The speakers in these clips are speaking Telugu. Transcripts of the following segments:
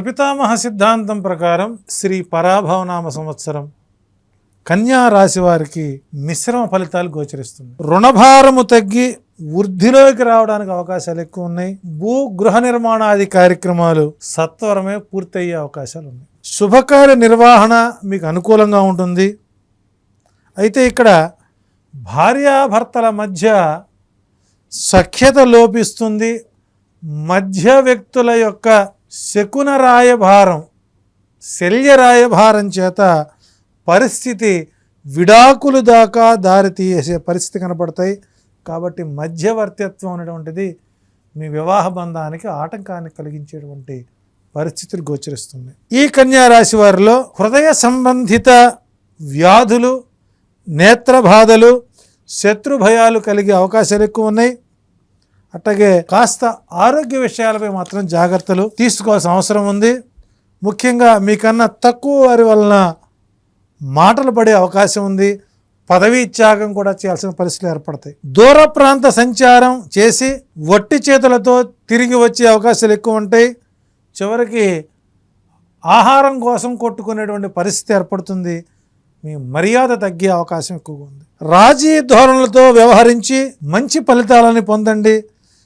ప్రపితామహ సిద్ధాంతం ప్రకారం శ్రీ పరాభవనామ సంవత్సరం కన్యా రాశి వారికి మిశ్రమ ఫలితాలు గోచరిస్తుంది. రుణభారము తగ్గి వృద్ధిలోకి రావడానికి అవకాశాలు ఎక్కువ ఉన్నాయి. భూ గృహ నిర్మాణాది కార్యక్రమాలు సత్వరమే పూర్తయ్యే అవకాశాలు ఉన్నాయి. శుభకార్య నిర్వహణ మీకు అనుకూలంగా ఉంటుంది. అయితే ఇక్కడ భార్యాభర్తల మధ్య సఖ్యత లోపిస్తుంది. మధ్య వ్యక్తుల యొక్క శకున రాయభారం, శల్య రాయభారం చేత పరిస్థితి విడాకులు దాకా దారితీసే పరిస్థితి కనపడతాయి. కాబట్టి మధ్యవర్తిత్వం అనేటువంటిది మీ వివాహ బంధానికి ఆటంకాన్ని కలిగించేటువంటి పరిస్థితులు గోచరిస్తుంది. ఈ కన్యా రాశి వారిలో హృదయ సంబంధిత వ్యాధులు, నేత్ర బాధలు, శత్రు భయాలు కలిగే అవకాశాలు ఎక్కువ ఉన్నాయి. అట్లాగే కాస్త ఆరోగ్య విషయాలపై మాత్రం జాగ్రత్తలు తీసుకోవాల్సిన అవసరం ఉంది. ముఖ్యంగా మీకన్నా తక్కువ వారి వలన మాటలు పడే అవకాశం ఉంది. పదవీ త్యాగం కూడా చేయాల్సిన పరిస్థితులు ఏర్పడతాయి. దూర ప్రాంత సంచారం చేసి వట్టి చేతులతో తిరిగి వచ్చే అవకాశాలు ఎక్కువ ఉంటాయి. చివరికి ఆహారం కోసం కొట్టుకునేటువంటి పరిస్థితి ఏర్పడుతుంది. మీ మర్యాద తగ్గే అవకాశం ఎక్కువగా ఉంది. రాజీ ధోరణులతో వ్యవహరించి మంచి ఫలితాలని పొందండి.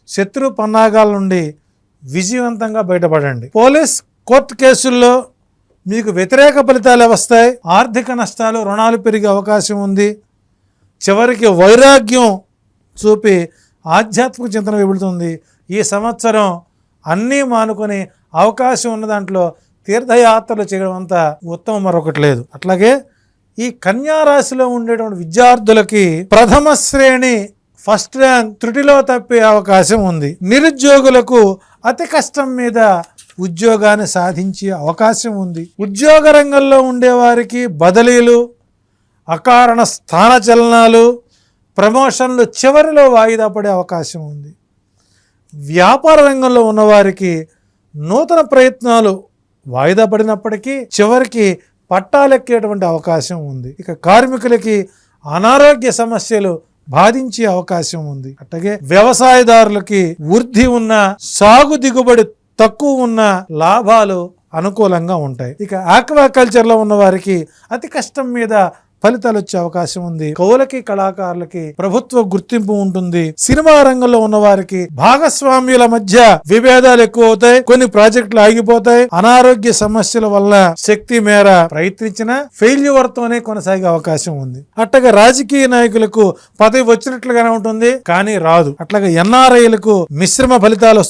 శత్రు పన్నాగాల నుండి విజయవంతంగా బయటపడండి. పోలీస్ కోర్టు కేసుల్లో మీకు వ్యతిరేక ఫలితాలు వస్తాయి. ఆర్థిక నష్టాలు, రుణాలు పెరిగే అవకాశం ఉంది. చివరికి వైరాగ్యం చూపి ఆధ్యాత్మిక చింతన వెబులుతుంది. ఈ సంవత్సరం అన్నీ మానుకొని అవకాశం ఉన్న దాంట్లో తీర్థయాత్రలు చేయడం అంత ఉత్తమం మరొకటి లేదు. అట్లాగే ఈ కన్యా రాశిలో ఉండేటువంటి విద్యార్థులకి ప్రథమ శ్రేణి ఫస్ట్ ర్యాంక్ త్రుటిలో తప్పే అవకాశం ఉంది. నిరుద్యోగులకు అతి కష్టం మీద ఉద్యోగాన్ని సాధించే అవకాశం ఉంది. ఉద్యోగ రంగంలో ఉండేవారికి బదిలీలు, అకారణ స్థానచలనాలు, ప్రమోషన్లు చివరిలో వాయిదా పడే అవకాశం ఉంది. వ్యాపార రంగంలో ఉన్నవారికి నూతన ప్రయత్నాలు వాయిదా పడినప్పటికీ చివరికి పట్టాలెక్కేటువంటి అవకాశం ఉంది. ఇక కార్మికులకి అనారోగ్య సమస్యలు బాధించే అవకాశం ఉంది. అట్లాగే వ్యవసాయదారులకి వృద్ధి ఉన్న, సాగు దిగుబడి తక్కువ ఉన్న లాభాలు అనుకూలంగా ఉంటాయి. ఇక ఆక్వాకల్చర్లో ఉన్న వారికి అతి కష్టం మీద ఫలితాలు వచ్చే అవకాశం ఉంది. కవులకి, కళాకారులకి ప్రభుత్వ గుర్తింపు ఉంటుంది. సినిమా రంగంలో ఉన్న వారికి భాగస్వామ్యుల మధ్య విభేదాలు ఎక్కువ అవుతాయి. కొన్ని ప్రాజెక్టులు ఆగిపోతాయి. అనారోగ్య సమస్యల వల్ల శక్తి మేర ప్రయత్నించిన ఫెయిల్యూర్ తోనే కొనసాగే అవకాశం ఉంది. అట్లాగే రాజకీయ నాయకులకు పదవి వచ్చినట్లుగానే ఉంటుంది, కానీ రాదు. అట్లాగే ఎన్ఆర్ఐలకు మిశ్రమ ఫలితాలు